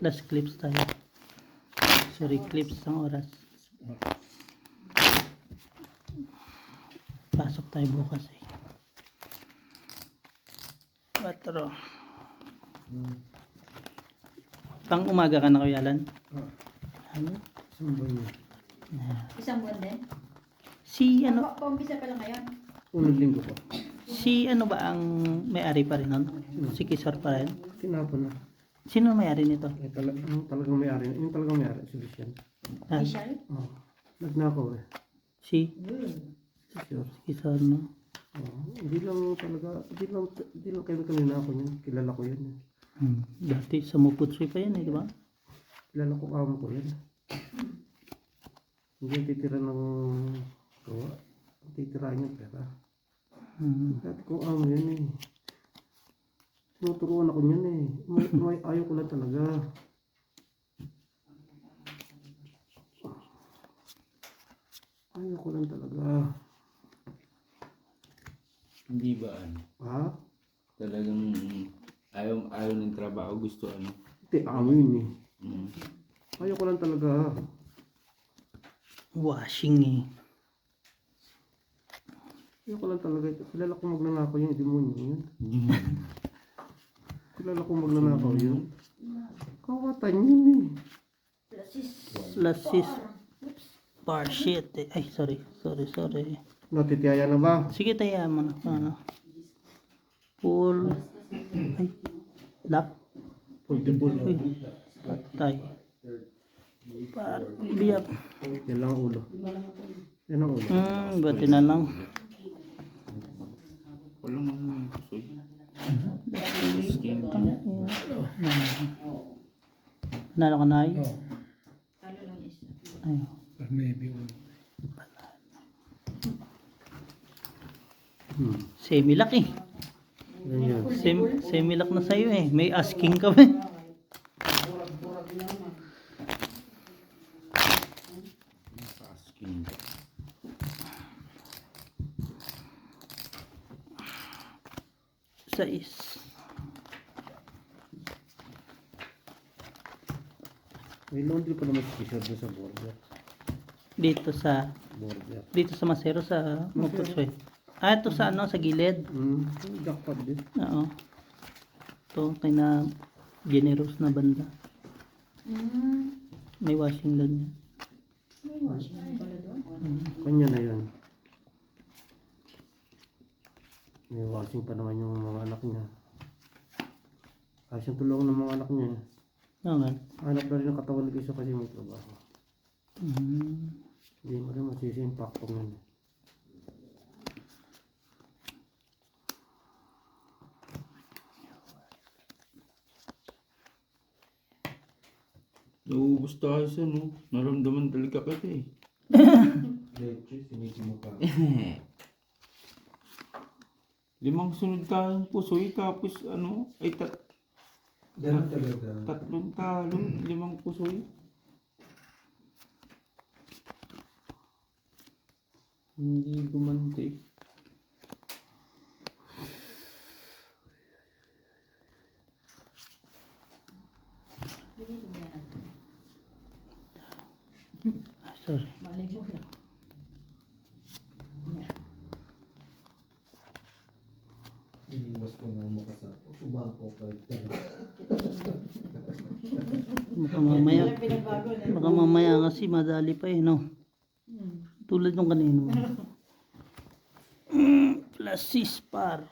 last clips tayo. Sorry, clips ng oras. Pasok tayo bukas eh. 4. Pang umaga ka na, Kuya Alan? Ano? Isang buwan din? Si ano? Paumpisa pa lang ngayon? Unang linggo po. Si ano ba ang may-ari pa rin nun? Si Kisor pa rin? Tinapon na. Sino may-ari nito? Talagang may-ari. Yung talagang may-ari. Si Lucian. Ah, Official? Oh. Nagnakaw eh. si Sure. Kisor, no? Oh. Hindi lang kayo kanina ako yun. Kilala ko yun. Dati sa Muputsoy pa yan eh, di ba? Kilala ko amo ko yun. Hindi titira ng gawa. Titirahin yung pera. Dati ko amo yun eh. Tinuturuan ako niyan eh. May ayaw ko lang talaga. Ayaw ko lang talaga. Hindi ba ano? Ha? Talagang ayaw ng trabaho, gusto ano? Hindi, amo yun eh. Mm. Ayaw ko lang talaga. Washing eh. Ayaw ko lang talaga. Kilala ko magnanakaw yung demonyo yun. Kilala ko magnanakaw yun. Kawatan yun eh. Lasis bar shit eh. Ay, sorry. Natitiyaya na ba? Sige, taya mo na. Full. Ay, lap. Pultibol. Uy, patay. Biyak. Yan lang ang ulo. Yan ang ulo. Buti na lang. Walang ano, pusoy. Nalo ka na ay? Talo lang isa. Ay. Maybe. Semi-lock eh. Ganyan. Semi-lock na sa'yo eh. May asking ka ba eh? Asking. Sais. May laundry pa naman si Kisor doon sa border. Dito sa Masero sa Muputsoy. Ito sa ano, sa gilid. Jackpot din. Oo. Ito, kina generous na banda. May washing lang yan. May washing pala doon. Kanya na yun. May washing pa naman yung mga anak niya. Kasi yung tulong ng mga anak niya. Oo nga. Anak na rin ang katawan ni Kisor kasi may trabaho. Hindi mo rin masisi yung paktong yun. Nauubos tayo sa no. Naramdaman talaga kita eh. Leche, sinisimo pa. 5 sunod tayong pusoy tapos ano ay Ganun talaga. 3 talo, 5 pusoy. Hindi gumante. Sorry. Malay mo lang. Iniwas ko na mukha sa ubangko pa. Baka mamaya kasi madali pa eh, no? Tulad nung kanino. Plus 6 par.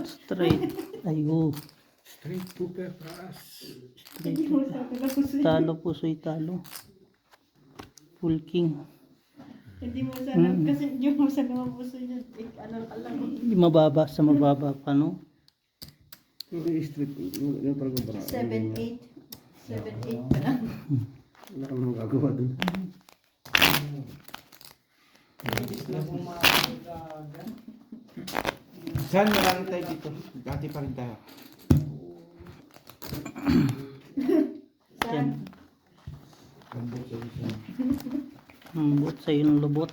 Straight. Ayo. Straight to pepras. Straight. Talo pusoy talo. Full king. Hindi mo sana, kasi hindi mo sana mapuso yun. Ano alam mo. Mababa sa mababa pa, no? Pero straight, yung talaga bara. 7-8. 7-8 pa lang. Wala kang magagawa dun. Saan marami tayo dito? Dati pa rin tayo. Saan? Lubot sa yung lubot.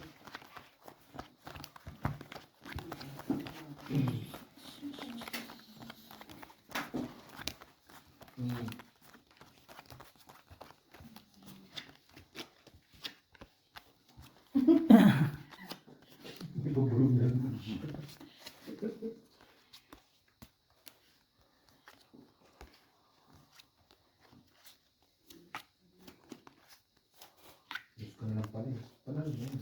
Gusto ko na lang pala eh. Panalo yun.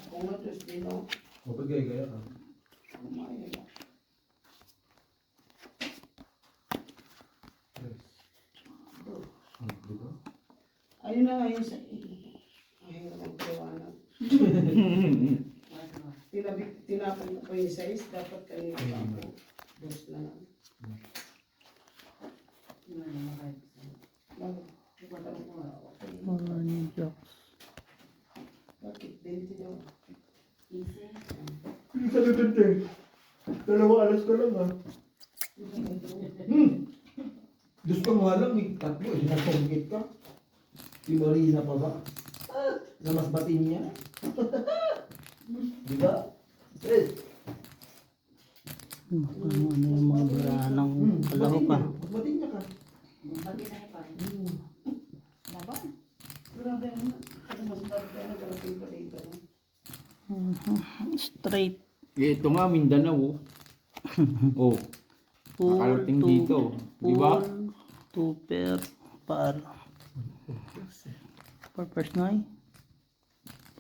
Kung nga Diyos, di no? Mapagay-gaya ka. Umaya na. Yes. Di ba? Ayun na nga yun sa... Mahirap ang paliwanag. Tinapon ko pa yung size, dapat kanina pa ako. Dos na lang. Morning jokes. Bakit? 20 daw. Hindi sa lutod eh. 2 alas ko lang ah. Diyos ka nga lang eh. 3 eh. Nagpunggit ka. Si Marina pa ba? Na mas batin niya. Di ba? Eh. Ano yung mga baranang kalahok pa. Mas batin niya ka. Laban. Grabe ano. Ano mas bagay na galating pa dito. Straight. Ito nga, Mindanao. Oh. Nakarating dito. Di ba? Super par. Per personal.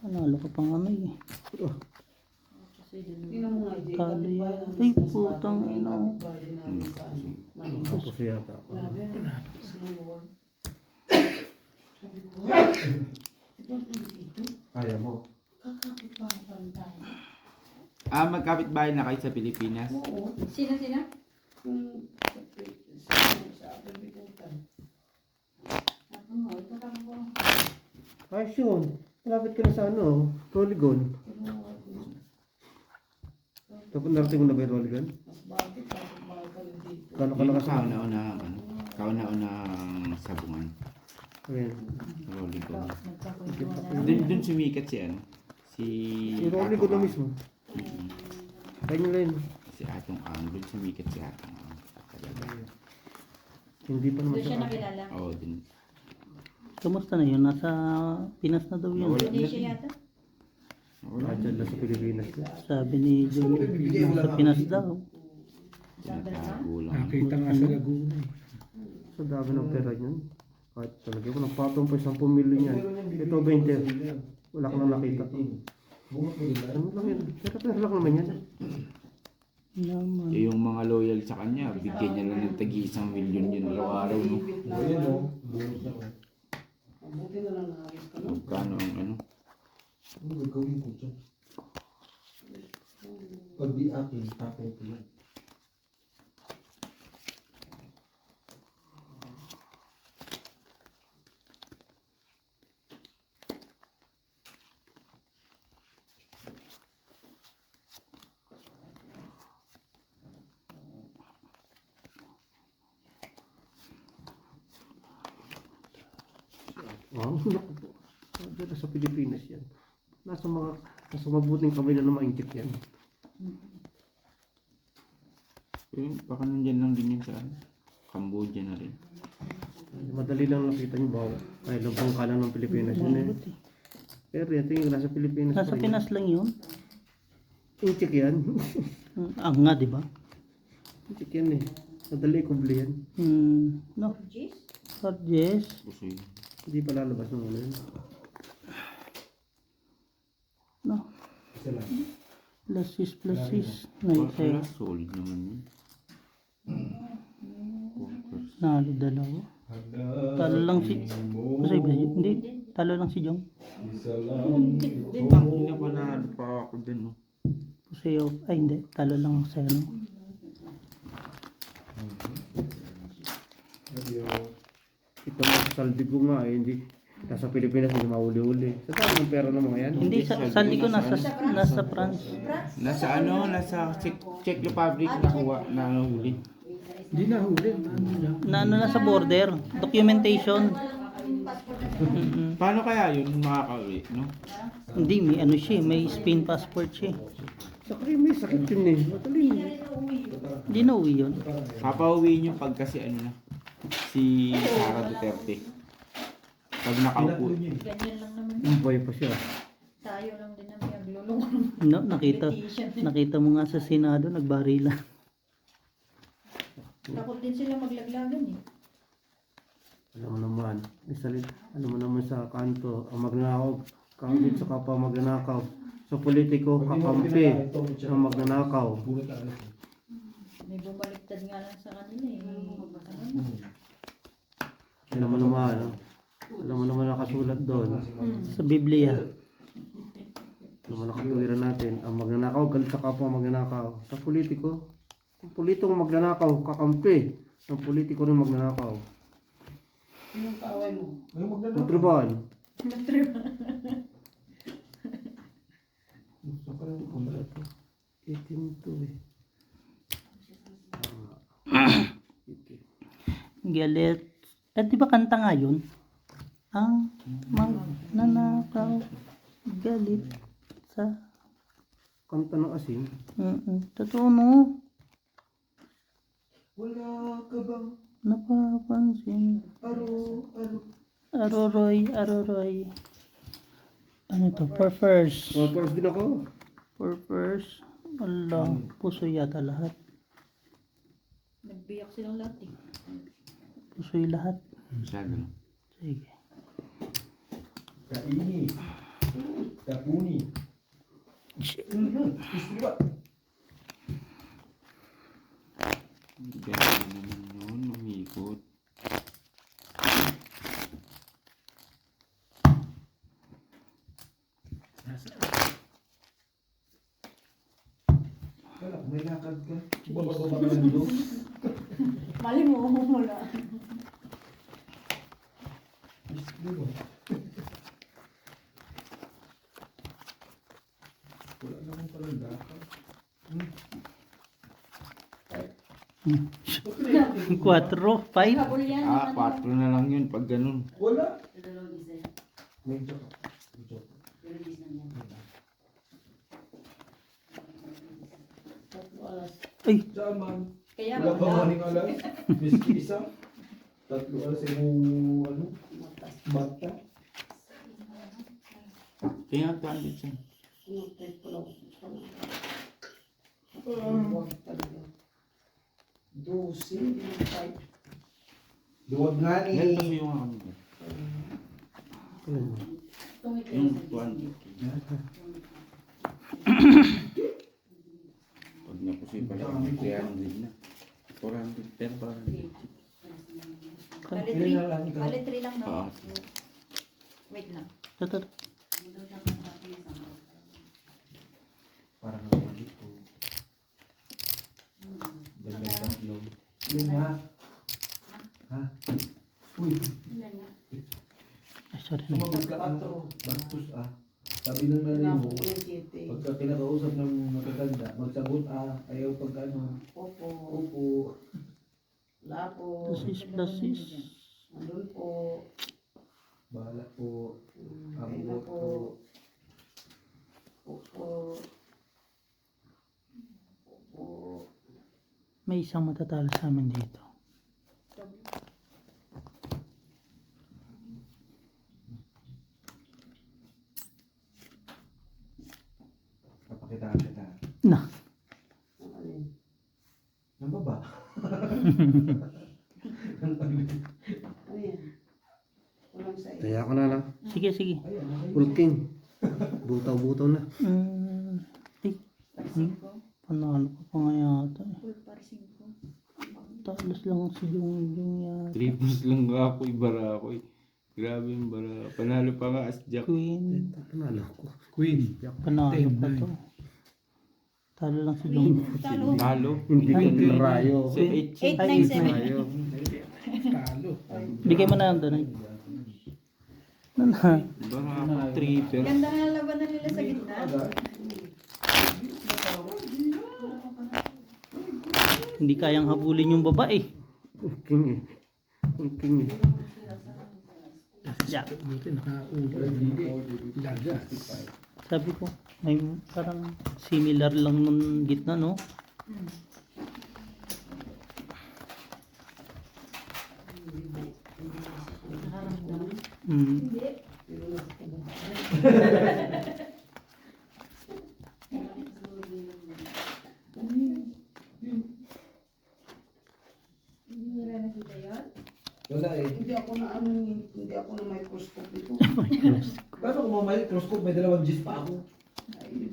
Panalo ka pa nga may. Tingnan mo nga, Jay. Talo yan. Ay, putang ina. Tapos yata. Grabe. Kaya mo. Ah, magkapit-bahay na kayo sa Pilipinas. Oo. Sino? Kung sa akin bitutan. Ito kami po. Ayos yun. Malapit ka na sa ano, Roligon. Tapos narating mo na ba yung Roligon? Kano ka lakas na? Kauna-unang sabungan. Ayan. Roligon. Nagkakwentuhan na. Dun sumikat si ano? Si Si Roligon na mismo. Mm-mm. Kaya nyo lang. Si Atong Ang. Dun sumikat si Atong Ang. Talaga. Hindi pa naman Doon siya siya. nakilala. Oo, dun. Kamusta na yun? Nasa Pinas na daw yun. Wala. Indonesia yata. Wala. Dyan lang sa Pilipinas. Sabi ni Joey, nasa Pinas daw. Tinatago lang. Nakita nga sa Laguna eh. Sa dami ng pera yun. Kahit talaga ko nagpatong pa 10 milyon yan. Ito 20. Wala ka nang nakita. Bunga ko nila. Ano lang yan? Pera lang naman yan. Naman. Eh, yung mga loyal sa kanya, bigyan niya lang ng tagi 1 milyon yun araw-araw, no? Ayan o. Bunga na ko. Mabuti na lang nakayos ka, no? Magkano ang ano? Ano gagawin ko dyan? Pag di akin, tapay ko yan. Wow, naku po. Dito sa Pilipinas yan. Nasa mabuting kamay na maingkit yan. Eh, baka nandyan lang din yun sa ano? Cambodia na rin. Madali lang nakita nyo ba? Ay, lubang ka lang ng Pilipinas yun eh. Pero yan, tingin nasa Pilipinas Nasa pa rin. Pinas lang yun. Ingkit yan. Ang nga, di ba? Ingkit yan eh. Madali kubli yan. No. Jeez. Charges. Gusto yun. Hindi pa lalabas ng ano yun. No. Isa lang. +6 +6. Wala, Nice. solid naman yun. Nalo dalawa. Talo lang si... Kasi hindi. Talo lang si Jong. Hindi na pala pa ako dun, no? Kasi ay hindi. Talo lang sa ano. Ito mga saldi ko nga eh. Hindi. Nasa Pilipinas hindi mauli-uli. Sa dami ng pera ng mga yan. Hindi, sa Ligo nasa France. Nasa ano, nasa Czech Republic nakuha, nahuli. Hindi na huli. Na ano na sa border. Documentation. Paano kaya yun makakauwi, no? Hindi, may ano siya. May Spain passport siya. Sa krimi, sakit yun eh. Madali. Hindi na uwi yun. Papauwi nyo pag kasi ano na. Si Sara Duterte. Pag nakaupo. Pinatlo niya eh. Ganyan lang naman. Buhay pa siya. Tayo lang din ang naglulong. No, nakita mo nga sa Senado, nagbarilan. Takot din sila maglaglagan eh. Alam mo naman, alam mo naman sa kanto, ang magnanakaw, kahit sa kapwa magnanakaw. Sa politiko, kakampi ang magnanakaw. Bulat ka alas. May bumaliktad nga lang sa kanila eh. Ano? Alam mo naman, alam mo naman nakasulat doon. Sa Biblia. Alam mo nakatuwiran natin, ang magnanakaw, galit sa kapwa magnanakaw. Sa politiko, ang politiko magnanakaw, kakampi. Ang politiko rin magnanakaw. Yung kaaway mo. May magdala. Matriban. Saan ka rin pumunta? 18 to eh. Galit. Di ba kanta nga yun? Ang magnanakaw galit sa... Kanta ng asin. Totoo no? Wala ka bang Napapansin. Aroroy. Ano to? Purpose. Purpose din ako. Purpose. Allah, puso yata lahat. Nagbiyak silang lahat eh. Puso'y lahat. Masyado. Sige. kaini? Kapuni. Istiwa. Ganda naman yun, umikot. Wala, may lakad ka. Bababa ka lang doon. Mali mo, wala. Istiwa. Wala naman palang lakad. 4, 5. Habol yan. Ah, 4 na lang yun pag ganun. Wala. Medyo. Ay, Saan man? Kaya Wala pa maning alas. Miski isa. 3 alas yung ano? Mata. Kaya talit siya. Dosi. Duwag nga ni. Yan kasi yung ano. Yung 1. Pag napusoy pala, 300 na. 400, pero parang Bali Ilan na lang ikaw? 3 lang no? Oo. Wait lang. totoo. Parang naman dito. Dagdag tatlo. Yun nga. Ha? Uy. Ay, sorry na. Sumagot ka atro. Bastos ah. Sabi ng nanay mo, pagka kinakausap ng mataganda, magsagot ayaw pagka ano. Opo. Opo. Plus is. Andun po. Bahala po. Abo po. Opo. Opo. May isang matatalo sa amin dito. Papakitaan kita. Na. Ng baba. Taya ko na lang. Sige. Ayan, okay. Full king. Butaw-butaw na. Ay, panalo ko pa nga yata. Full parsing ko. Talos lang si yung yata. triples lang ako, ibara ako eh. Grabe yung bara. Panalo pa nga as Jack. Queen. Panalo ko. Panalo pa to. Talo lang si Long. Talo. Talo. Hindi ko rayo. Sa 8. 897. Rayo. Bigay mo na lang doon. Ano na? Bara ako triples. Ganda nga labanan nila sa gitna. Hindi kayang habulin yung babae. Full king eh. Full king eh. Yeah. Sabi ko, may parang similar lang nung gitna, no? Hindi. Hindi nila nakita yun? Wala eh. Hindi ako na microscope ito. Paano kung mga microscope, may 2 Gs pa ako. Ay,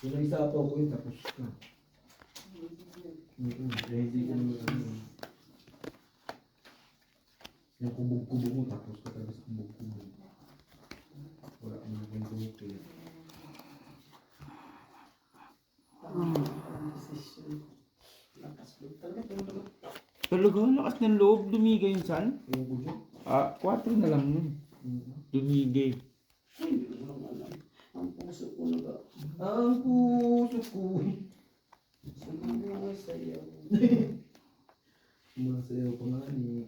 Yung isa pa ako tapos ka. Hindi ko naman ano. Yung kubog-kubog mo, tapos ka talaga sa kubog-kubog. Wala ka naman yung kubog eh. Talaga, lakas ng loob. Dumigay yung san? Yung kubog. 4 na lang nun. Dumigay. ang puso ko naga. Ang puso ko. Sumasayaw. Sumasayaw pa nga ni.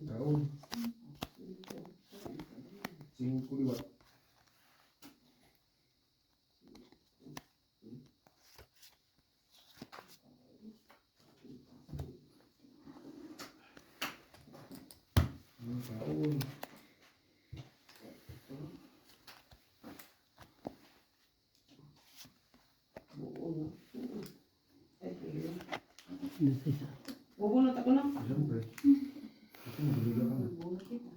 Taon. 5 liwat. Taon. Oo na. Ay, ayun. Dito isa. Bubunot ako na. Siyempre. Kasi maguliga ka na. Bubunot kita.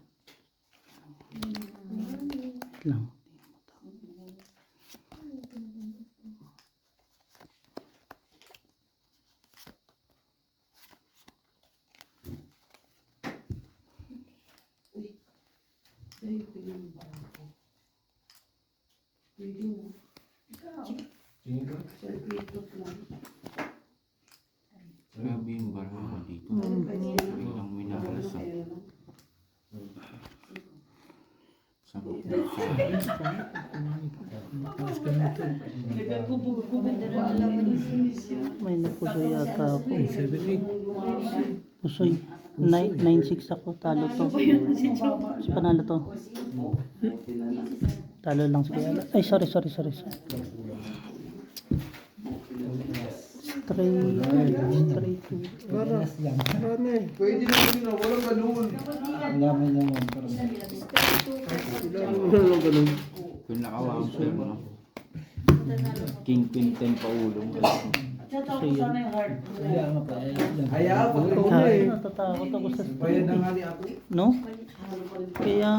Lang. Ay, tingnan ba ako? Pwede mo. Tingin ka? Circuitot lang. Grabe yung barang ko dito. Biglang minahalas ang Ayun na. Nagkakubog-kubog na lang siya. May napusoy yata ako. Pusoy. 9-6 ako. Talo to. Panalo to. Talo lang si Kuya. Ay, sorry. Straight. Pwede na yun na. Walang ganun. Walang ganun. Kung nakawang ko yung mga King Queen 10 pa ulong. Pusoy yun. Hayaan pa Oo, ka eh. natatakot ako sa Bayad na nga ni ako. no? Kaya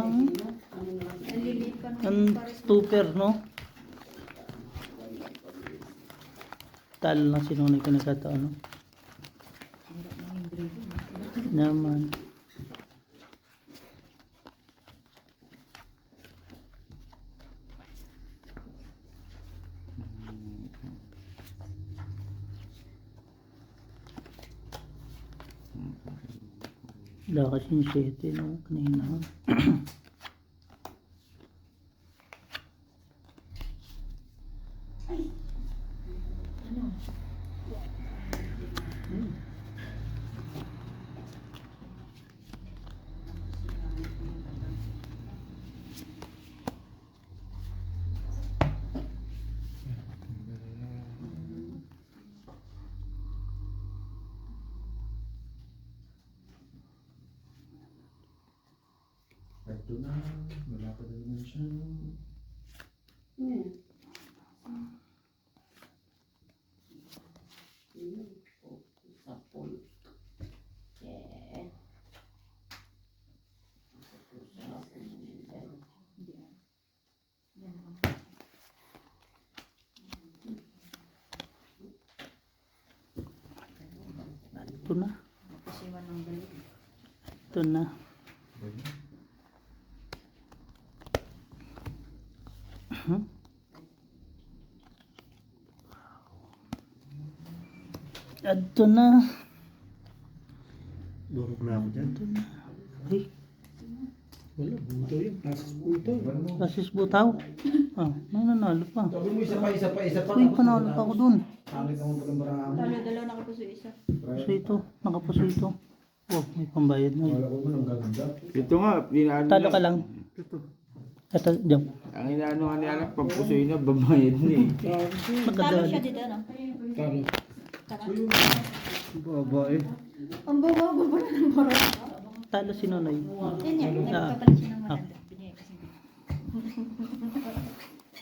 ang stupor, no? Talo lang sinunay ko nagkataon, no? Naman. Wala kasing 7, no? Kanina. Ito na. Malapad na naman siya. Yan. Sapol. Yeah. Ito na. Ito na. Ito na. Durog na ako dyan. Ito na. Ay, Wala, buto yun. Tasis po ito. kasis butaw. Ah, may nanalo pa. Sabi mo isa pa. Uy, panalo pa ako dun. Pangit naman pala marami. Dalawa nakapuso isa. Puso ito. Nakapuso ito. Oh, may pambayad na. Wala ko man ang ganda. Ito nga, pinano Talo ka lang. Ito, Jom. Ang inaano nga ni anak, pampusoy na, babayad na eh. Talo siya dito, no? Talo. Babae. Ang baba na ng baro. Talo si Nonoy. Yan yan, nagpapalit siya ng maganda. Binigay kasi.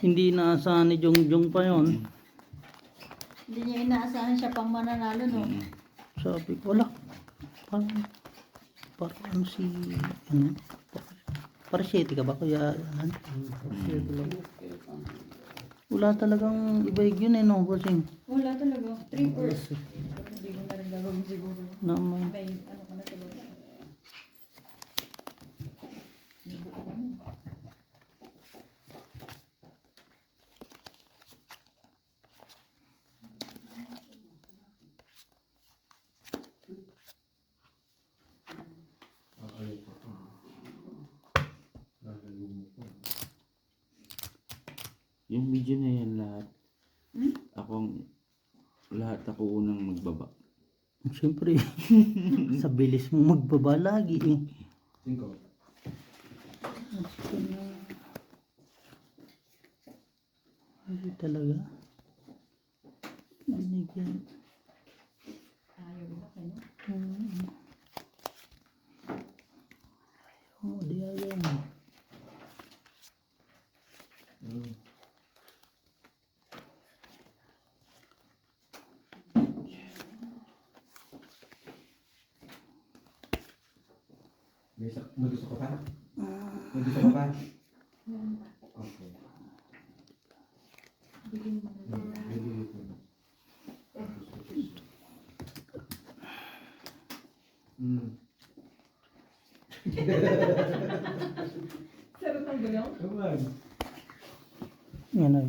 Hindi naasahan ni Jongjong pa yon. Hindi niya inaasahan siya pang mananalo, no? Sabi ko, wala. Parang ano si, ano, para 7 ka ba kuya? Wala talagang ibaig yun eh, no, bossing. Wala talaga. 3 hours. Hindi ko na rin gagawin siguro. Naman. May ano ka na siguro. Yung video na yan lahat. Lahat ako unang magbaba. Siyempre, sa bilis mo magbaba lagi eh. 5. Ay, talaga. Binigyan. Ayaw ba kayo? Ayaw mo, di ayaw mo. May gusto ka pa? May gusto ka pa? Okay. Bigyan mo na. Bibili ko na. Sarap ang gulaw? Naman. Yan ay.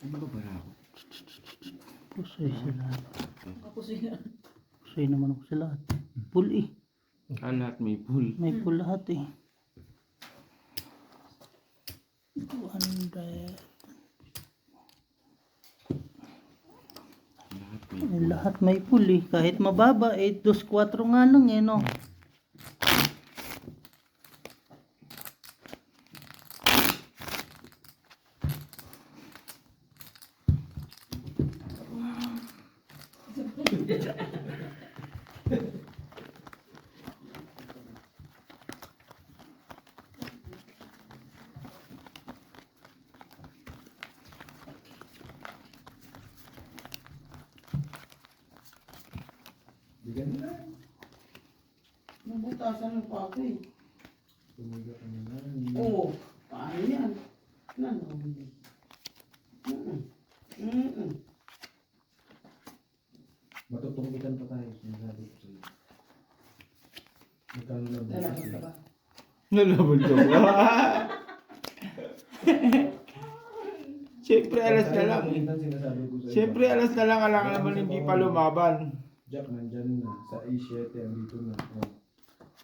Ano ba bara ako? Pusoy sila. Ako siya. Pusoy naman ako sa lahat. Full eh. Lahat may pool. May full lahat eh. 200. Lahat may full eh. Kahit mababa eh. 2-4 nga lang eh no. Bigyan na. Nabutasan ng pa ako eh. Tumiga ka na lang. Oo. Paano yan? Ano? Matutungkitan pa tayo. Sinasabi ko sa'yo. Magkano lang ba? Lalakad ka ba? Nalaban ko ba? Siyempre alas na lang eh. Sinasabi ko sa'yo. Siyempre alas na lang, alam ka naman hindi pa lumaban. Jack, nandyan na. Sa A7, andito na. Oh.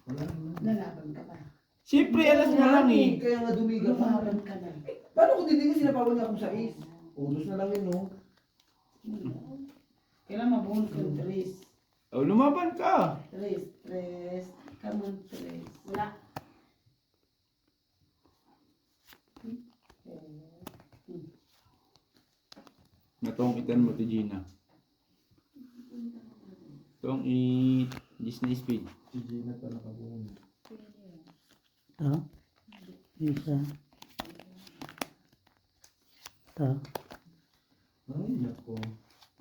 Wala na. Lalaban ka ba? Siyempre alas na lang eh. Kaya nga dumiga pa. Lumaban ka na. Paano kung hindi ko sinapawan niya akong sa is? Ulos na lang yun, no? Kailan mabunod yung tres? O lumaban ka. Tres. Come on, tres. Wala. Natungkitan mo to Gina. Itong Disney speed. Si Gina pa nakabuhin. Ito. Isa. Ito. Ay, nako.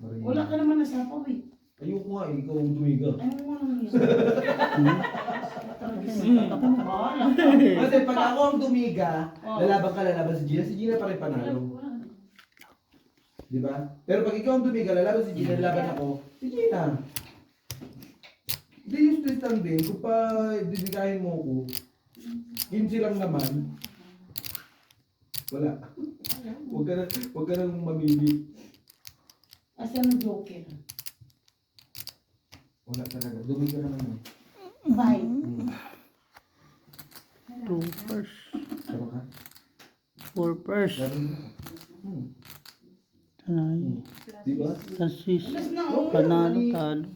Marina. Wala ka naman nasapaw eh. Ayoko nga eh, ikaw ang tumiga. Ayaw mo naman yun. Kasi pag ako ang tumiga, lalaban si Gina. Si Gina pa rin panalo. Di ba? Pero pag ikaw ang tumiga, lalaban si Gina, lalaban ako, si Gina. Hindi useless lang din. Kung pa bibigahin mo ko, 15 lang naman. Wala. Huwag ka nang mamili. Asan ang joker? Wala talaga. Dumi ka naman. Five. Two pairs. Sama ka? 4 pairs. Tanay. Di ba? Assist. Alas na Oh, Panalo, talo.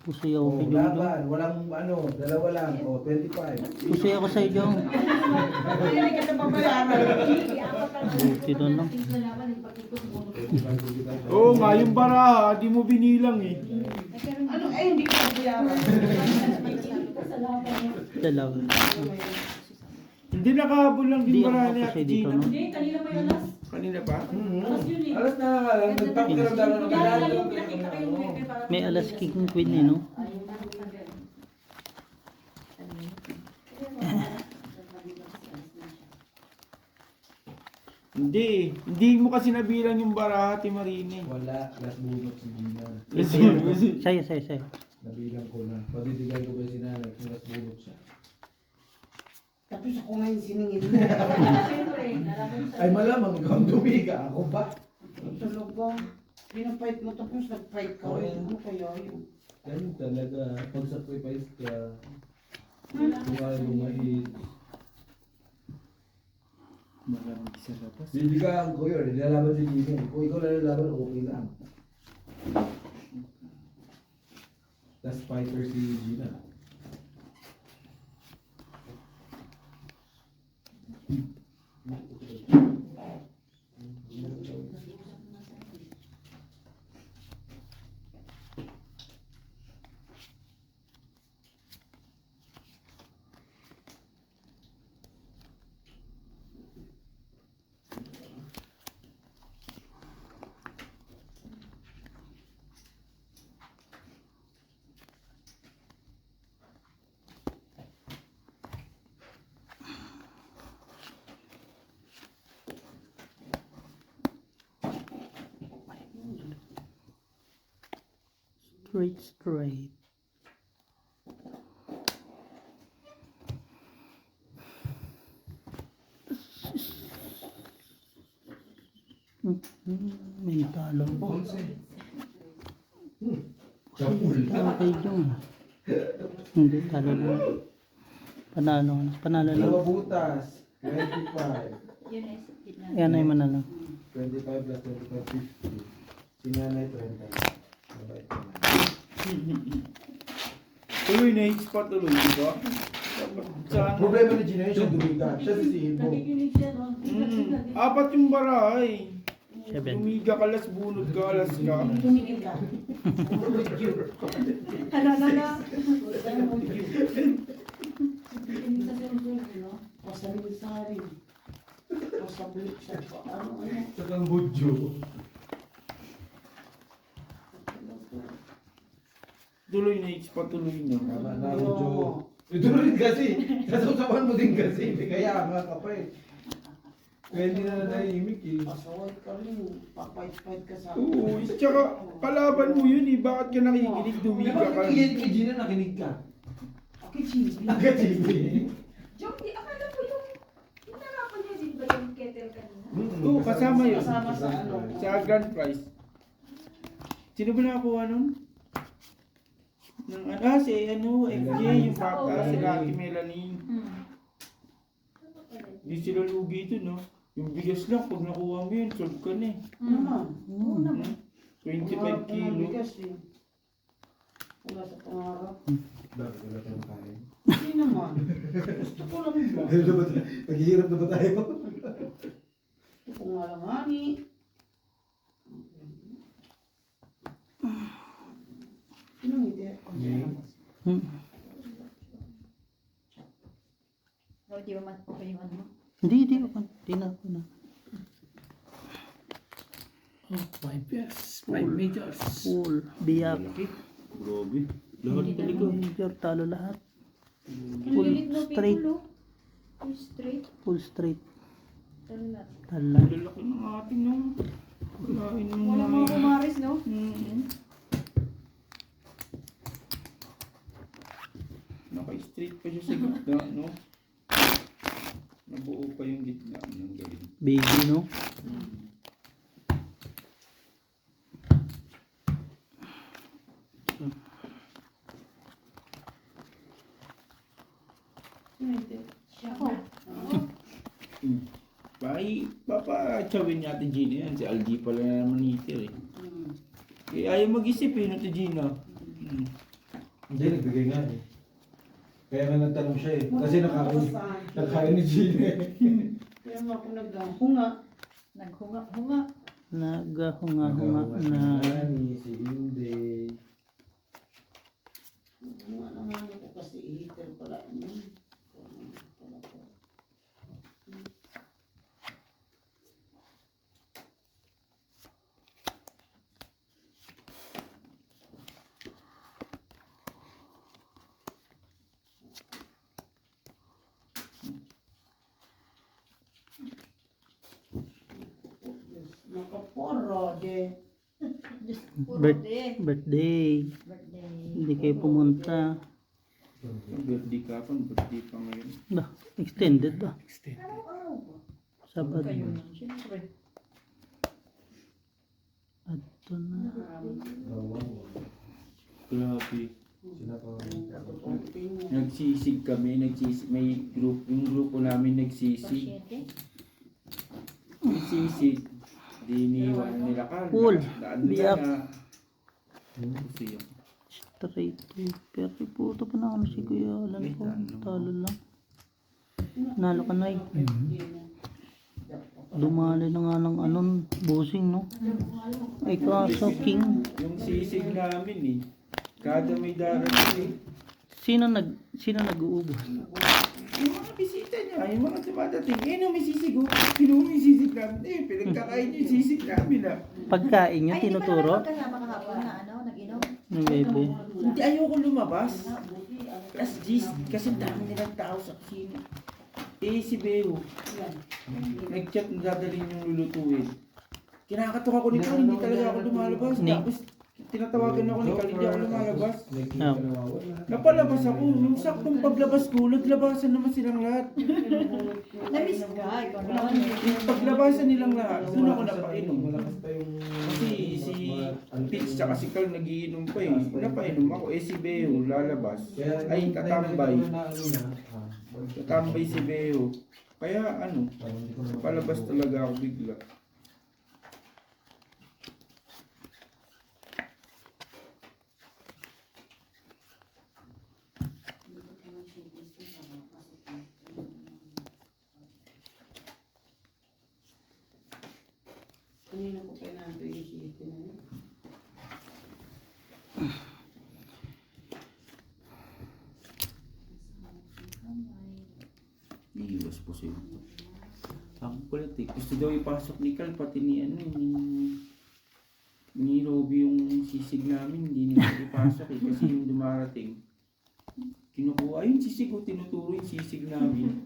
Pusoy ako Oh, kay Jongjong. laban. Walang ano, dalawa lang. Oh, 25. Pusoy ako sa Jong. Hindi ka na bayaran. Buti doon lang. Oo nga, yung baraha, di mo binilang eh. Ano, hindi ko bayaran. Dalawa. Hindi nakahabol lang Hindi din ako baraha ni kasi Ate dito, Gina. no? Hindi, kanina may alas. Kanina pa? Alas na nga lang, nagpapakiramdaman ng Kaya lang yung kailangan. pinakita kayo mo eh, para- May alas king queen eh, no? Hindi mo kasi nabilang yung baraha, Ate Marine. Wala, last bunot si Gina. Saya. Nabilang ko na. Pabibigay ko ba si nanay kung last bunot siya? Tapos ako ngayon siningin mo. Siyempre, nalaman sa... Ay malamang ikaw ang tumiga. Ako ba? Talaga. Pinafight mo tapos nag-fight ka. Oo. Ano kaya yun? Ganun talaga. Pag sacrifice ka, kung ayaw lumait. Malamig sa labas. Bibigaan ko yun. Nilalaban si Gina. Kung ikaw nalalaban, okay lang. Last fighter si Gina. Straight. May talong po. Kapul. Okay yun. Hindi, talo lang. Panalo lang. Dalawa butas. 25. Yun eh, gitna. Yan ay manalo. 25 plus 25, 50. Si nanay 30. Mabait ka na. Tuloy na hits pa tuloy, di ba? Sa ano? Problema ni Gina yun, siya dumiga. Siya si Ibo. Nakikinig siya, no? Apat yung baraha eh. 7. Tumiga ka, las bunod ka, alas ka. Tumigil ka. Ano na? Basta rin sa rin. Basta balik siya. Ano. Sa Kambodyo. Tuloy na hits pa tuloy na. Tama na, Kambodyo. Ito rin kasi. Sasawasawan mo din kasi. Kaya nga ka pa eh. Pwede na natahimik eh. Pasaway ka rin. Papait-pait ka sa Oo, tsaka kalaban mo yun eh. Bakit ka nakikinig, tumiga Dapat ka? nakikinig kay Gina, nakinig ka. Okay, cheesy. Agad-ibig. Joke, akala ko yung... Hinarapan niya din ba yung kettle kanina? Oo, kasama yun. Kasama sa ano. Sa grand prize. Sino ba nakakuha nun? Si FJ, yung papa, si Lucky Melanie. Hindi sila lugi ito, no? Yung bigas lang, pag nakuha mo yun, solve ka na eh. Naman. 25 kilo. Wala sa pangarap. Bakit wala tayong kain? Hindi naman. Gusto ko lang ba? Naghihirap na ba tayo? Gusto ko nga lang, honey. Sino hindi? Di ba okay yung ano mo? Hindi na ako na. Oh, 5 years. 5 meters. Full. Biyak. Grabe. Lahat talaga. Major, talo lahat. Full straight. Full straight. Full straight. Tala. Tala. Lalaki ng ating no. Kulain ng Wala mga kumaris, no? Naka-straight pa siya sa gitna, no? Nabuo pa yung gitna. Ang galing. Baby, no? Ako. Papachawin niya Ate Gina yan. Si Algie pala naman hitir eh. Kaya ayaw mag-isip eh, no, Ate Gina. Hindi, nagbigay nga eh. Kaya nga nagtanong siya eh. Kasi nakain ni Gina eh. Kaya nga ako naghunga. Naghunga-hunga. Nagahunga-hunga na. Ni si Inday. Hunga na nga ako kasi heater pala. Nakaporo de. Diyos, puro Birth- de. Birthday. Birthday. Hindi kayo pumunta. Birthday ka pa, birthday pa ngayon. Ba, extended ba? Araw-araw ba? Sabado. Kayo na. Siyempre. Ato na. Grabe. Sila pa. Nagsisig kami, may group, yung grupo namin nagsisig. Pasyente. May sisig. Di iniwan nila ka. Cool. Daan Biyak. na. Kasi yun. Straight to. Pero puto pa na ano si Kuya Alan ko. Talo lang. Nalo ka na eh. Dumali na nga ng anong busing no. Ay kaso king. Yung sisig namin eh. Kada may darating eh. Sino nag-uubos? Yung mga bisita niya, yung mga dumadating, no, may sisig oh. Kinuha yung sisig namin eh. Pinagkakain niyo yung sisig namin ah. Pagkain niya Ay, hindi pa tinuturo naman kasama kahapon na ano, nag-inom. ng bebe. Hindi ayoko lumabas. As G's, kasi dami nilang tao sa kusina. Eh si Beo, nag-chat na dadalhin yung lulutuin. Kinakatok ako nito, hindi talaga ako lumalabas. Ni- Tapos tinatawagan ako ni Kal, hindi ako lumalabas. Ah. Napalabas ako, nung saktong paglabas ko, naglabasan naman silang lahat. Na-miss ka, ikaw na. Yung paglabasan nilang lahat, doon ako napainom. Malakas pa yung... Kasi si Pitch tsaka si Kal nagiinom pa eh. Napainom ako, eh si Beo lalabas. Ay, tatambay. Tatambay si Beo. Kaya ano, palabas talaga ako bigla. Kanina ko pa nato isipin na yun. Iiwas po siya. Ang kulit eh. Gusto daw ipasok ni Kal, pati ni ano, ni Robby yung sisig namin, hindi nila ipasok eh. Kasi yung dumarating, kinukuha, ayun sisig ko, tinuturo yung sisig namin.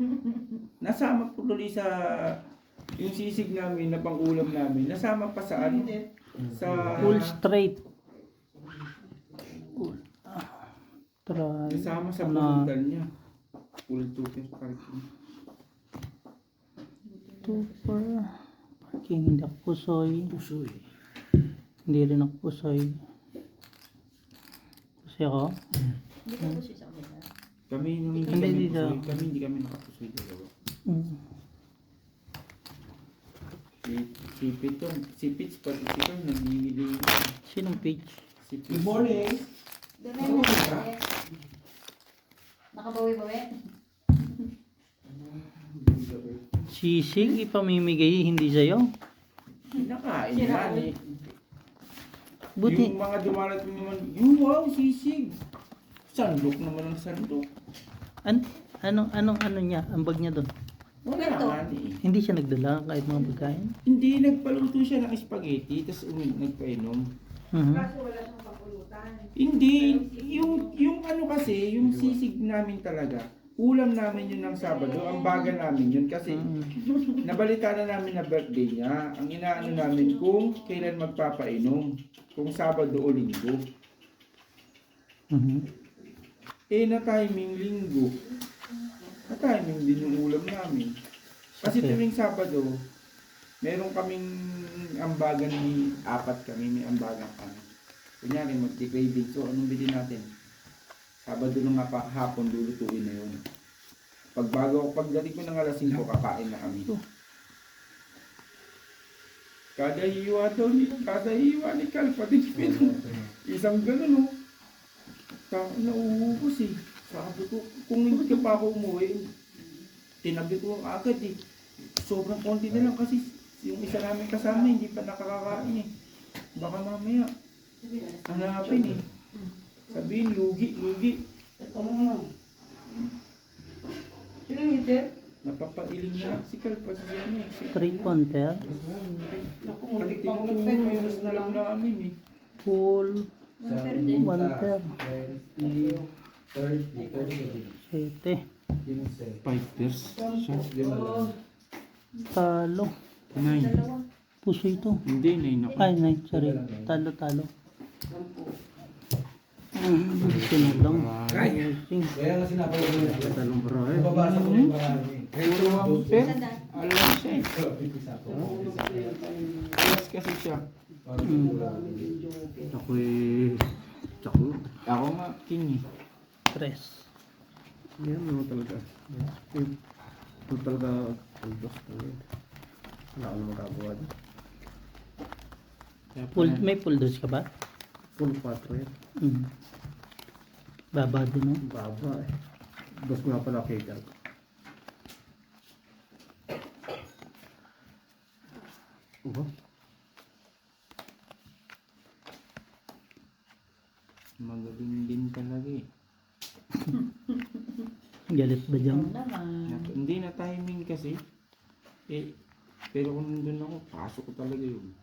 Nasama po tuloy sa, yung sisig namin na pang-ulam namin, nasama pa sa ano, sa, Full straight. Try. nasama sa Ano? pulutan niya. Full tutor parking. Super. Parking hindi ako pusoy. Hindi rin ako pusoy. Kasi ako. Hindi ka po siya sa kanila. Kami nung hindi Hindi, kami dito. pusoy, kami hindi kami nakapusoy dalawa. Mm. Si Pitong, si Pitch pati si Kang nagigili. Sinong page? Si Pitch. Good morning! Doon na nakabawi-bawi. Sisig ipamimigay hindi sa'yo. Nakain naman eh. Buti. Yung mga dumarating naman, yung wow, sisig. Sandok naman ang sandok. Anong niya? Ang bag niya doon. Wala Ito. naman eh. Hindi siya nagdala kahit mga pagkain. Hindi, nagpaluto siya ng spaghetti, tapos nagpainom. Mhm. Hindi, yung ano kasi, yung sisig namin talaga, ulam namin yun ng Sabado, ang baga namin yun kasi nabalita na namin na birthday niya. Ang inaano namin kung kailan magpapainom, kung Sabado o Linggo. Mhm. Eh na-timing Linggo, na-timing din yung ulam namin. Kasi Okay. tuwing Sabado, meron kaming ambagan ni apat kami, may ambagan kami. Kunyari magti-craving, so anong bilhin natin? Sabado ng hapon, lulutuin na yun. Pagdating ko ng alas 5, kakain na kami. Kada hiwa ni Kal, pati Pino. Isang ganun, oh. Nauubos eh. Sabi ko, kung hindi ka pa ako umuwi, tinabi ko ang agad eh. sobrang konti na lang kasi yung isa namin kasama hindi pa nakakakain eh. Baka mamaya hanapin eh. Sabihin, lugi. Ito na. Sino yung itin? Napapailing na si Kalpa sa ano eh. 3 counter. Naku, muli Pag pang tinutulong lupit. mayroon na lang namin eh. Full. 1 ter. 20, 30, 7. 15. 5 pairs siya. Talo. 9. Puso ito. Hindi, 9 ako. Ay, 9. Sorry. Talo. Gusto na lang. Bossing. Kaya nga sinabi ko na. Talong bro eh. Nababasa ko yung marami. Puro 1 pair. Alam siya eh. Plus kasi siya. Ako'y tsako. Ako nga, king eh. 3. Yan ano talaga. Ito talaga puldos talaga. Wala akong magagawa dyan. Kaya Full, pala- may full dose ka ba? Full 4 yan. Baba din, no? Baba eh. Dos nga pala kaya. Opo. Magaling din talaga eh. Galit ba dyan? Hindi na timing kasi. Eh, pero kung nandun ako, pasok ko talaga yun.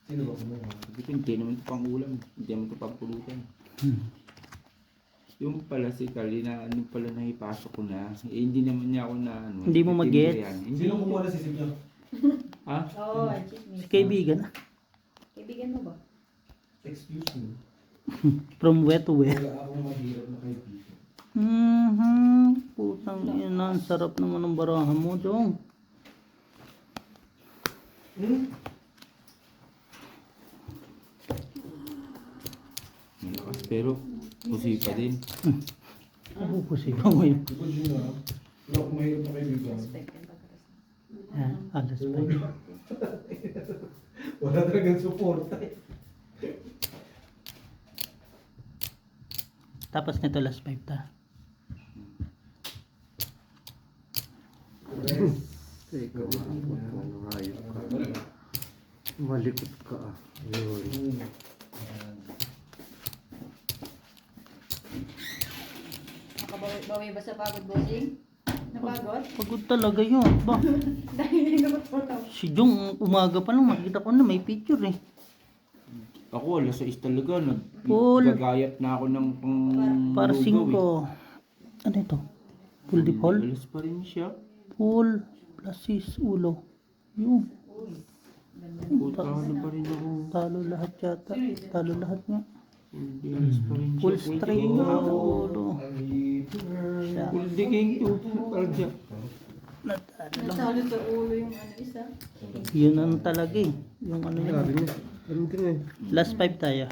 Sino ba kumuha? Dito hindi naman ito pang ulam. Hindi naman ito pang pulutan. Yung pala si Kali na ano pala na ipasok ko na. Eh, hindi naman niya ako na ano. Hindi mo mag-gets? tiniriyan. Hindi Sino kumuha na sisig nyo? Ha? Oo, chismis. Si kaibigan. Kaibigan mo ba? Excuse me. From wet to wet. Wala akong mahirap na kaibigan. Putang ina. Ang sarap naman ng baraha mo, Jong. Malakas, pero pusi pa din. Pupusipan mo yun. Likod yun na. Wala akong mahirap na kaibigan. Alas pa. Wala talagang support. Tapos nito last 5 ta. Teka, hayop ka. Malikot ka ah. Yun. Nakabawi ba sa pagod, bossing? Napagod? Pagod talaga yun. Ba? Dahil hindi ko matulog. Si Jong, umaga pa lang makita ko na may picture eh. Ako, alas 6 talaga. Full. Gagayat na ako ng pang Para lugaw 5. Ano ito? Full default? Alas pa rin siya. Full plus 6 ulo. Yun. Puta, ano pa rin ako. Talo lahat yata. Talo lahat nga. Full alas pa rin siya. Full straight na ulo. Siya. Full digging to. Parang siya. Natalo lang. Nasalo sa ulo yung ano isa. Yun ang talaga eh. Yung ano Sabi yun. niya. Ganun din eh. Last 5 tayo.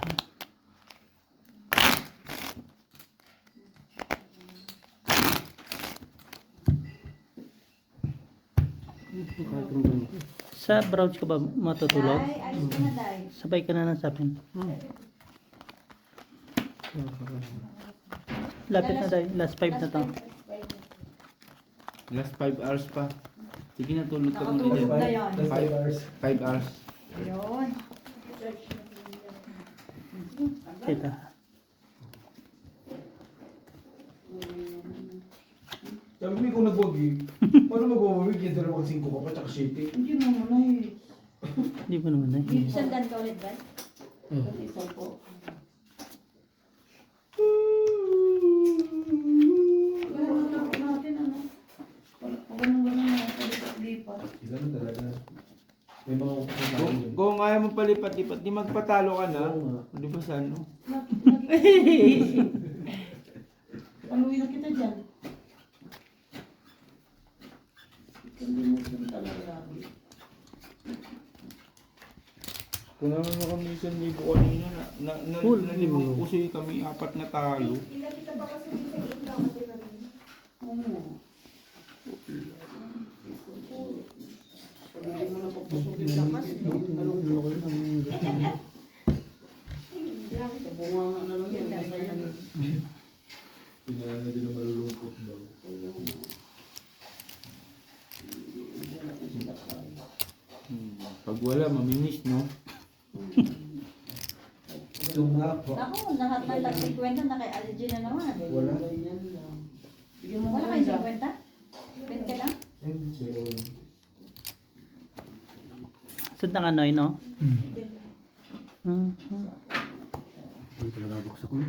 Kahit yung ganun. Sa browse ka ba matutulog? Ay, alis ka na, Day. Sabay ka na ng sapin. Lapit na tayo. Last 5 na to. Last 5 hours pa. Sige na, tulog ka muna Nakatulog dyan. na yan. 5 hours. Ayun. Kita. Sabi mo ikaw nagwagi. Paano magwawagi? Yan dalawa kasing ko pa tsaka shitty. Hindi naman ay. Hindi mo naman eh. Sandan ka ulit, Day? Isa po. Natin ano. Ganun na palipat-lipat. Ganun talaga. May mga Kung ayaw mo palipat-lipat, di magpatalo ka na. Di ba sa ano? Paluin na kita dyan. Kalimutan talaga lagi. Kung naman na kami isang libo kanina, na Cool. limang pusoy kami, 4 na talo. Oo. Pag hindi mo na papasok yung lakas, bunga nga na lang yan. Masaya na. pinana din na malulungkot daw. Pag wala, mamimiss, no? Sumak. Ako, lahat ng tag-50 na kay Algie na naman. Wala. Ganyan lang. Bigyan mo Wala ka kayo lang. 50? 20 lang? Sud na kanoy, no? Mhm. Hindi talaga buksak mo.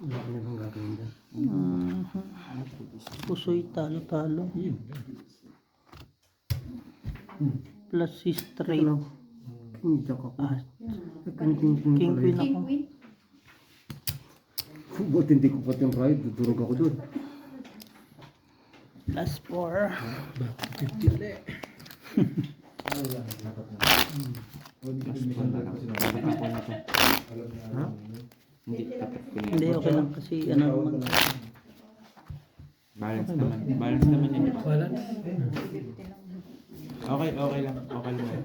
Wala ka na bang gagawin dyan. Pusoy talo-talo. Plus si straight. Ano? King jack ako. Ah, King king pala queen yun. King ako. Queen? Ba't hindi ko pati yung ride? Dudurog ako dun. Plus 4. Ha? Hindi, tapat ko na. Hindi, okay lang kasi ano naman. Balance naman. Balance naman yun. Okay, okay lang. Okay lang. yan.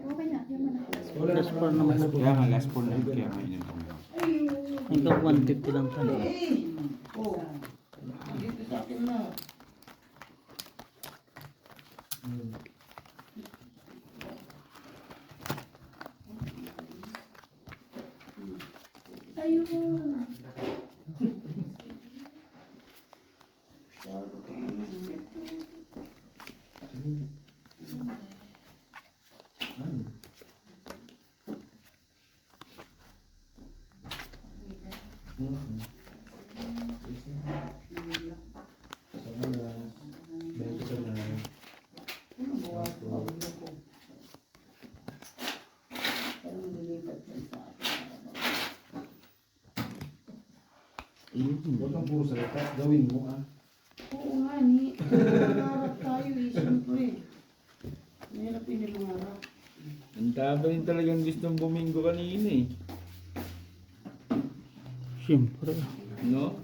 Okay na, yun na. Plus 4 naman. Kaya nga, last 4 na. Kaya nga, yun ang Hanggang 150 lang tayo. Oh. Dito sa akin na. Ayun. Huwag kang puro salita. Gawin mo ah. Oo nga ni. Mangarap tayo eh. Siyempre. Mahirap hindi mangarap. Ang taba rin talagang gustong buminggo kanina eh. Siyempre. No?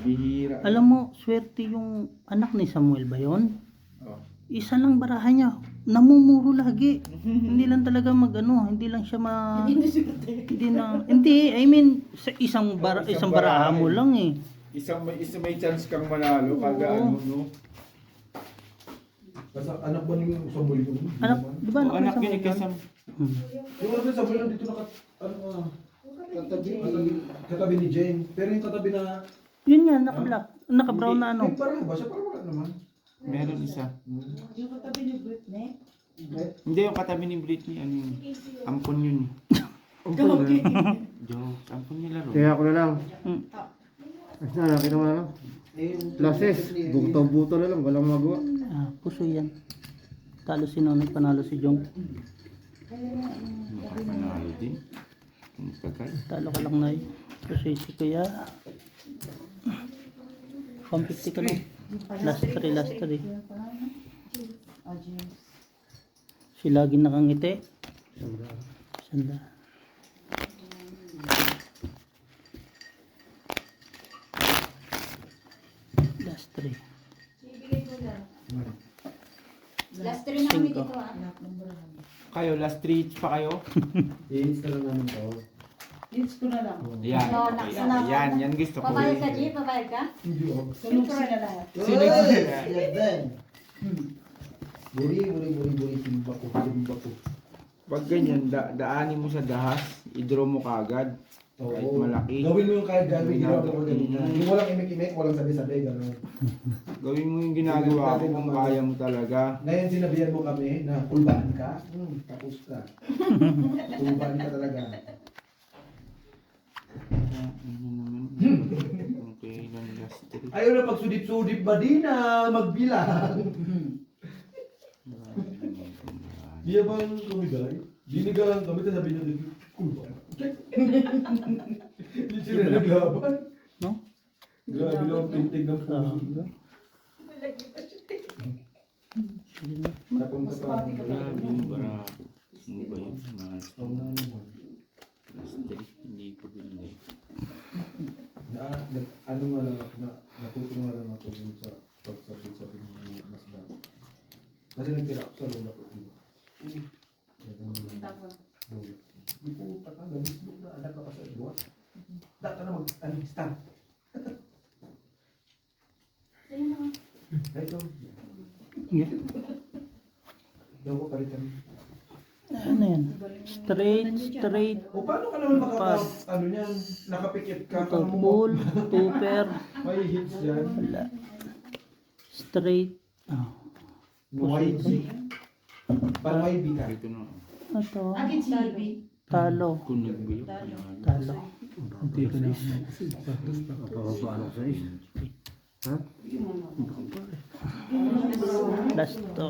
Bihira. Alam mo, swerte yung anak ni Samuel ba yun? Oh. Isa lang barahan niya. Namumuro lagi. Hindi lang talaga magano, hindi lang siya hindi, I mean, sa isang baraha mo lang eh. Isang may chance kang manalo kada ano, no? Basta anak ba ni Samuel yun? Anak, di ba O, anak ni yun, Samuel? ikasam. Hmm. Yung anak ni Samuel nandito katabi ni Jane. Pero yung katabi na Yun nga, naka-black, naka-brown na ano. Yung parang ba siya? Parang wala naman. Meron isa. Yung katabi ni Britney. Hindi, yung katabi ni Britney, ano yun? Ampon yun. Okay. Joke, ampon nila ro. Kaya ako na lang. Hmm. Ayos na, nakita mo na lang. Classes, buto-buto na lang, walang magawa. Ah, puso yan. Talo si Nonoy, panalo si Jong. Panalo din. Ang tagal. Talo ka lang, Nay. Puso si Kuya. 150 ka lang. Last 3, last 3. Si lagi nakangiti. Sanda. Last 3. Last 3 na kami Cinco. dito ah. Kayo, last 3 pa kayo? I-install lang namin to. Hits ko na lang. Yan. No, Okay, nakasama yan, ka. yan gusto ko. Papayag ka, G? Papayag ka? Hindi oh. Sunod na lahat. Sino yung Buri, simba ko. Pag ganyan, daanin mo sa dahas, i-draw mo kagad. Kahit malaki. Gawin mo yung kahit gagawin ginawa ko Mm. ganyan. Yung walang imik-imik, walang sabi-sabi, gano'n. Gawin mo yung ginagawa ko kung kaya mo talaga. Ngayon sinabihan mo kami na kulbaan ka, tapos ka. Kulbaan ka talaga. Ano naman? Okay lang, last 3. Ayaw na pagsudip-sudip ba di na magbilang? Di ba kami guys? Dinigalan kami, tapos sabi niya dito, kulbaan. Hindi sila naglaban. No? Grabe lang ang pintig ng puso. Sige na. Napunta pa. Grabe yung bara. Ano ba yun? Last 3. Hindi ko binili. Ano nga lang ako, natuto nga lang ako dun sa pagsabit-sabit ng mas dami. Kasi nagtira ako sa lola ko. Di po patang, nabisbog na anak ka pa sa iwa. Daka na mag-stand. Ayun na. Ito. Yeah. Ito ko palitan. Ano yan? Straight, straight. O paano ka naman Pass. ano niyan, nakapikit ka Ito, kung full, tupper. may hits yan. Wala. Straight. Oh. YG. Pang YB ka. Ito. Akin si Talo. Talo. Paano sa is? Ha? Last to.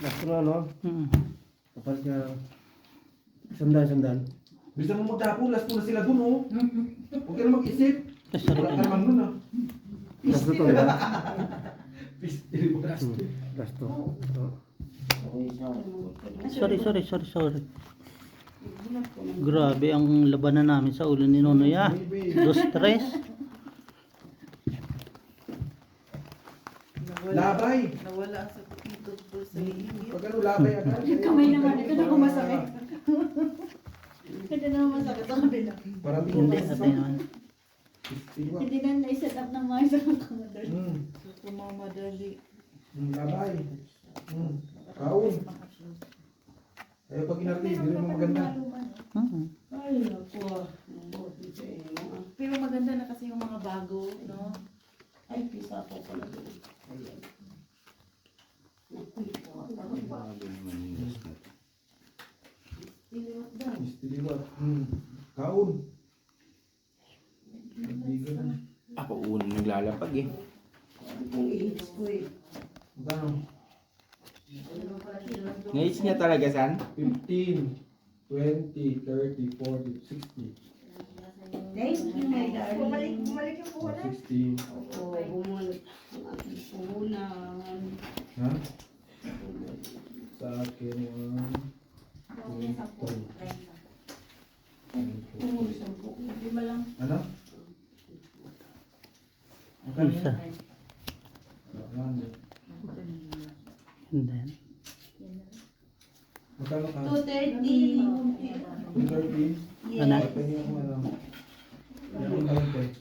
Last na, no? Hmm. Kapag sandal. Bisa mo magtapo, last po na sila dun, oh. Huwag ka na mag-isip. Sorry Wala ka ka. naman nun, ah. Last na to, di ba? Pistil mo. Last to. Sorry. Grabe ang labanan namin sa ulo ni Nonoy ah. Dos tres. Labay. Nawala sa toothbrush sa iyo. Pag ano, labay agad. Yung kamay naman, ito na kumasakit. Ito na masakit sa kabila. Parang di Hindi mo natin naman. Istiwa. Hindi na na-set up ng mga isang kamadali. Kumamadali. Labay. Kaon. Eh, pag inarti, hindi rin mo maganda. Hmm. Ay, naku. Pero maganda na kasi yung mga bago, no? Ay, pisa ko pala doon. Ayan. Naku, Istiliwat. Kaon. Nagbigan. Ako unang naglalapag eh. kung i-hits ko eh. Magkano? Ngayon niya talaga, San? 15, 20, 30, 40, 60. Thank you, my darling. Bumalik yung Oh, 60. Oo, bumalik ang aking puhunan. Ha? Sa akin, 1, 2, 3. Lima lang. Ano? Magkano Isa. yan? And then. Magkano ka? 230. 230? Ano? Pwede yung ano? Yung 20.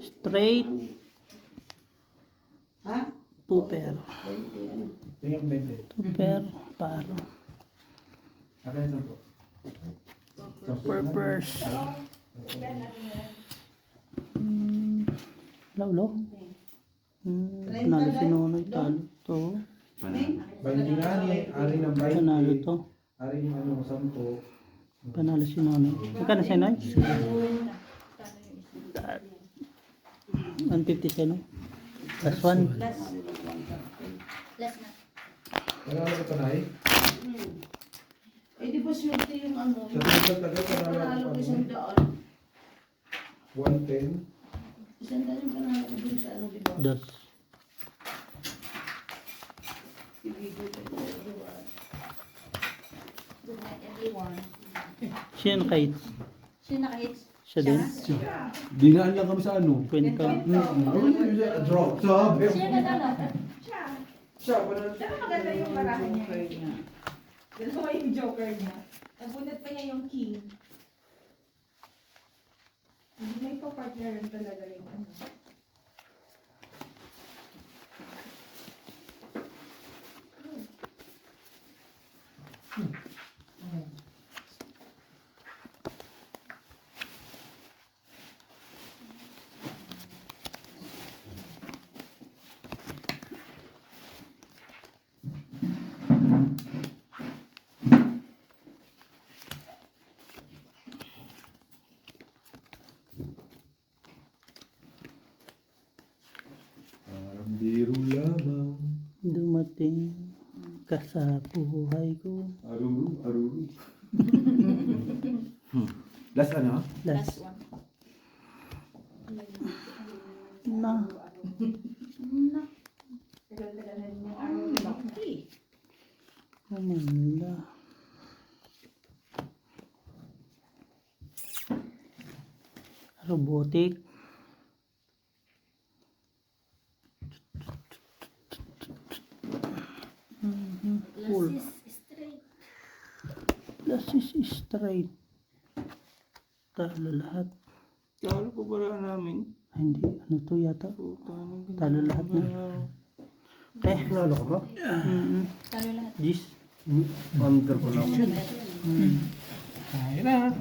Straight. Ha? Tupper. Tingnan 20. Tupper. Paro. Akin na po. Purpose. Laulo. Panalo si Nonoy. Talo to. Binding ani, ari ng 20. Panalo to. Ari yung ano, 10. Panalo si Nonoy. Magkano si Nonoy? 150 siya no? Plus 1. Panalo ka panay? Eh, di ba swerte yung ano? Sa tingin ka tagal, Panalo ko isang panalo daan. 110. Isang daan yung panalo ko dun sa ano, di ba? Dos. Ibigay ko ko, di ba? Siya kahit. Sino naka-hits? Siya din. Dinaan lang kami sa ano? Queen ka. Drop. Sabi. Siya nadala. Siya, wala. Pero maganda yung barahan niya. Dalawa yung joker niya. Nabunot pa niya yung king. Hindi may pa-partner rin talaga yung ano. Parang biro lamang. Dumating ka sa buhay ko. Aruru. Last ano? Last. one. Na. Tagal-tagal na rin yung araw ni Bakti. Umanda. Robotic. Full. Plus is straight. Talo lahat. Talo pa pala namin. Ay, hindi. Ano to yata? Puta, anong Talo lahat na. Eh. Nalo ka ba? Talo lahat. Gis. Under ko lang. Salamat.